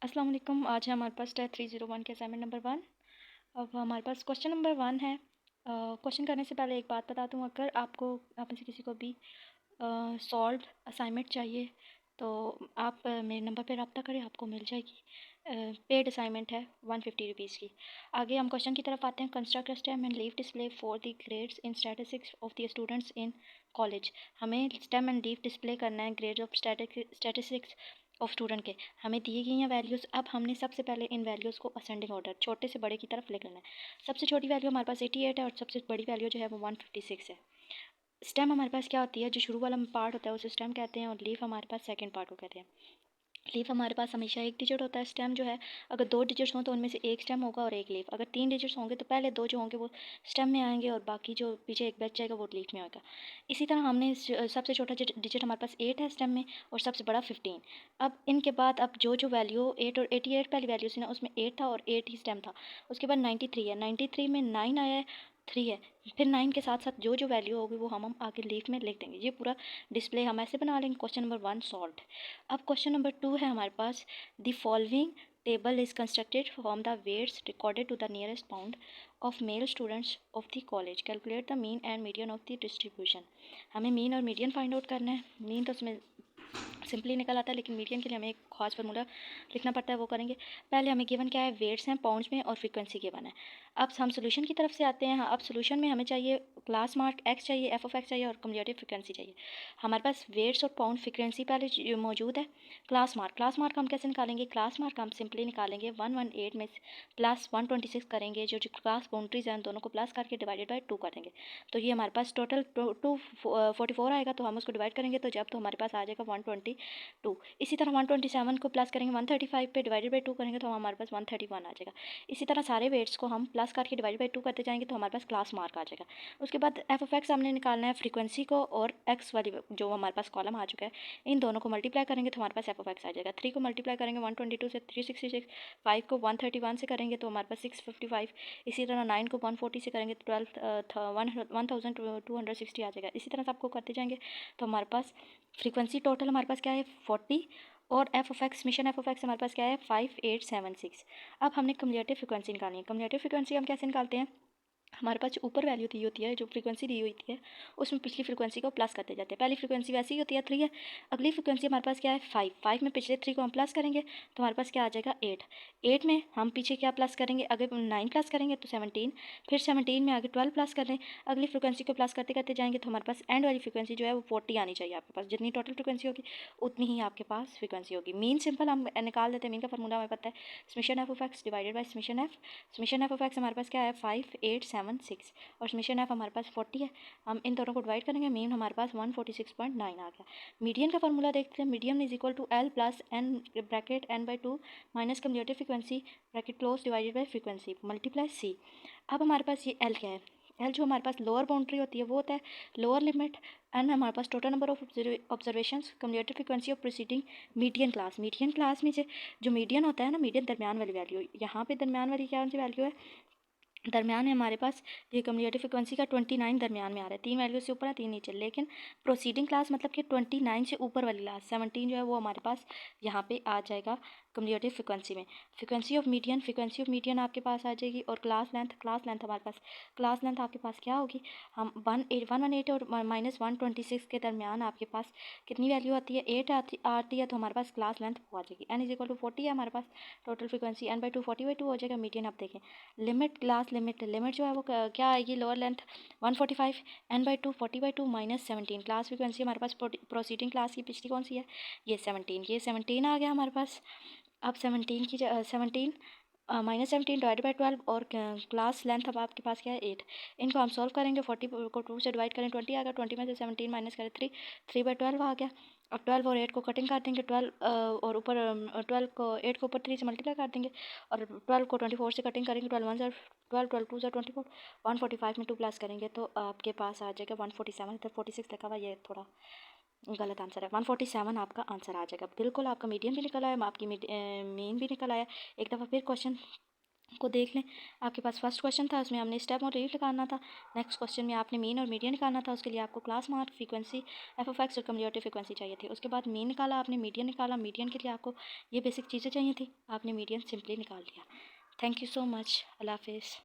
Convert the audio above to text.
अस्सलाम वालेकुम। आज है हमारे पास टेस्ट 301 के असाइनमेंट नंबर 1। अब हमारे पास क्वेश्चन नंबर 1 है। क्वेश्चन करने से पहले एक बात बता दूं, अगर आपको आप में से किसी को भी सॉल्व असाइनमेंट चाहिए तो आप मेरे नंबर पे रब्ता करें, आपको मिल जाएगी। पेड असाइनमेंट है 150 रुपीज़ की। आगे हम क्वेश्चन की तरफ आते हैं। Construct a stem and leaf display for the grades in statistics of the students in college. हमें स्टेम एंड लीफ डिस्प्ले करना है grades of statistics of student के। हमें दी गई हैं वैल्यूज़। अब हमने सबसे पहले इन वैल्यूज़ को असेंडिंग ऑर्डर छोटे से बड़े की तरफ ले करना है। सबसे छोटी वैल्यू हमारे पास 88 है और सबसे बड़ी वैल्यू जो है वो 156 है। स्टेम हमारे पास क्या होती है, जो शुरू वाला पार्ट होता है उसे स्टेम कहते हैं, और लीफ हमारे पास सेकंड पार्ट को कहते हैं। लीफ हमारे पास हमेशा एक डिजिट होता है। स्टेम जो है, अगर 2 डिजिट्स हों तो उनमें से एक स्टेम होगा और एक लीफ। अगर 3 डिजिट्स होंगे तो पहले 2 जो होंगे वो स्टेम में आएंगे और बाकी जो पीछे एक बच जाएगा वो लीफ में होगा। इसी तरह हमने सबसे छोटा डिजिट हमारे पास 8 है स्टेम में, और सबसे बड़ा 15। अब इनके बाद अब जो वैल्यू 8 और 88 पहली वैल्यू थी ना, उसमें 8 था और 8 ही स्टेम था। उसके बाद 93 है, 93 में 9 आया है, 3 है। फिर 9 के साथ साथ जो वैल्यू होगी वो हम आगे लीफ में लिख देंगे। ये पूरा डिस्प्ले हम ऐसे बना लेंगे। Question number 1 solve. अब क्वेश्चन नंबर 2 है हमारे पास। The following table is constructed from the weights recorded to the nearest pound of male students of the college. Calculate the mean and median of the distribution. हमें mean और median find out करना है। Mean तो उसमें simply निकल आता है, लेकिन मीडियन के लिए हमें एक खास फार्मूला लिखना पड़ता है, वो करेंगे। पहले हमें गिवन क्या है, वेट्स हैं पाउंड्स में और फ्रीक्वेंसी गिवन है। अब हम सोल्यूशन की तरफ से आते हैं। अब सोल्यूशन में हमें चाहिए क्लास मार्क एक्स चाहिए, एफ ऑफ एक्स चाहिए और कम्युलेटिव फ्रीक्वेंसी चाहिए। हमारे पास वेट्स और पाउंड फ्रीक्वेंसी पहले मौजूद है। क्लास मार्क हम कैसे निकालेंगे, क्लास मार्क हम सिंपली निकालेंगे 118 में प्लस 126 करेंगे। जो क्लास बाउंड्रीज हैं दोनों को प्लस करके डिवाइडेड बाई 2 कर देंगे। तो ये हमारे पास टोटल 244 आएगा। तो हम उसको डिवाइड करेंगे तो जब तो हमारे पास आ जाएगा 122। इसी तरह 127 को प्लस करेंगे 135 पे, डिवाइडेड बाई 2 करेंगे तो हमारे पास 131 आ जाएगा। इसी तरह सारे वेट्स को हम प्लस करके डिवाइड बाई 2 करते जाएंगे तो हमारे पास क्लास मार्क आ जाएगा। उसके बाद एफ ऑफ एक्स हमने निकालना है फ्रीक्वेंसी को, और एक्स वाली जो हमारे पास कॉलम आ चुका है इन दोनों को मल्टीप्लाई करेंगे तो हमारे पास एफ ऑफ एक्स आ जाएगा। 3 को मल्टीप्लाई करेंगे 122 से 366, 5 को 131 से करेंगे तो हमारे पास 655। इसी तरह 9 को 140 से करेंगे तो 1260 आ जाएगा। इसी तरह सबको करते जाएंगे तो हमारे पास फ्रीक्वेंसी टोटल हमारे पास क्या है 40, और F of x mission F of x हमारे पास क्या है 5876। अब हमने कम्युलेटिव फ्रीक्वेंसी निकालनी है। कम्युलेटिव फ्रीक्वेंसी हम कैसे निकालते हैं, हमारे पास जो ऊपर वैल्यू दी होती है, जो फ्रीक्वेंसी दी हुई है, उसमें पिछली फ्रीक्वेंसी को प्लस करते जाते हैं। पहली फ्रीक्वेंसी वैसी ही होती है 3 है। अगली फ्रीक्वेंसी हमारे पास क्या है 5 में पिछले 3 को हम प्लस करेंगे तो हमारे पास क्या आ जाएगा 8 में हम पीछे क्या प्लस करेंगे, अगर 9 प्लस करेंगे तो 17, फिर 17 में आगे 12 प्लस कर लें। अगली फ्रीक्वेंसी को प्लस करते करते जाएंगे तो हमारे पास एंड वाली फ्रीक्वेंसी जो है वो 40 आनी चाहिए। आपके पास जितनी टोटल फ्रीक्वेंसी होगी उतनी ही आपके पास फ्रीक्वेंसी होगी। मीन सिंपल हम निकाल देते हैं। मीन का फॉर्मूला हमें पता है, summation F of x divided by summation F. Summation F of x हमारे पास क्या है 5876 और समेशन एफ हमारे पास 40 है। हम इन दोनों को डिवाइड करेंगे, मीन हमारे पास 146.9 आ गया। मीडियन का फॉर्मूला देखते हैं। Median is equal to L plus N bracket N by 2 minus cumulative frequency bracket close divided by frequency multiply C. अब हमारे पास ये एल क्या है, एल जो हमारे पास लोअर बाउंड्री होती है वो होता है लोअर लिमिट। एन हमारे पास total number of observations, cumulative frequency of proceeding median class. Median class में से जो मीडियन होता है ना, मीडियन दरमियान वाली वैल्यू, यहाँ पे दरमियान वाली क्या सी वैल्यू है, दरमियान है हमारे पास ये कम्युलेटिव फ्रीक्वेंसी का 29 दरमियान में आ रहा है। 3 वैल्यू से ऊपर है 3 नीचे, लेकिन प्रोसीडिंग क्लास मतलब कि 29 से ऊपर वाली क्लास 17 जो है वो हमारे पास यहाँ पे आ जाएगा कम्युलेटिव फ्रीक्वेंसी में। फ्रीक्वेंसी ऑफ मीडियन आपके पास आ जाएगी, और क्लास लेंथ हमारे पास, क्लास लेंथ आपके पास क्या होगी, हम 118 और माइनस 126 के दरमियान आपके पास कितनी वैल्यू आती है 8 आती है, तो हमारे पास क्लास लेंथ वो आ जाएगी। एन इज इक्वल टू 40 है हमारे पास टोटल फ्रीक्वेंसी, एन बाई 2 40/2 हो जाएगा। मीडियन आप देखें, लिमिट क्लास लिमिट जो है वो क्या आएगी, lower length 145, N by 2 40/2 minus 17। Class frequency हमारे पास प्रोसीडिंग क्लास की पिछली कौन सी है, ये 17, ये 17 आ गया हमारे पास। अब 17 की 17 माइनस 17 डिवाइड बाई 12, और क्लास लेंथ अब आपके पास क्या है 8। इनको हम सॉल्व करेंगे, 40 को 2 से डिवाइड करें 20 आ गया, 20 में से 17 माइनस करें 3/12 आ गया। अब 12 और 8 को कटिंग कर देंगे, 12 और ऊपर 12 को 8 को ऊपर 3 से मल्टीप्लाई कर देंगे, और 12 को 24 से कटिंग करेंगे, 12 1 12 12 2 24, 145 में 2 प्लस करेंगे तो आपके पास आ जाएगा 147। इधर 46 लिखा हुआ, ये थोड़ा गलत आंसर है। 147 आपका आंसर आ जाएगा। बिल्कुल आपका मीडियन भी निकल आया, आपकी मीन भी निकल आया। एक दफ़ा फिर क्वेश्चन को देख लें। आपके पास फर्स्ट क्वेश्चन था, उसमें हमने स्टेप और रेट निकालना था। नेक्स्ट क्वेश्चन में आपने मीन और मीडियन निकालना था, उसके लिए आपको class mark, frequency, F of x और कम्युलेटिव फ्रीक्वेंसी चाहिए थी। उसके बाद मीन निकाला आपने, मीडियन निकाला, मीडियन के लिए आपको ये बेसिक चीज़ें चाहिए थी, आपने मीडियन सिंपली निकाल लिया। Thank you so much. अल्लाह हाफिज़।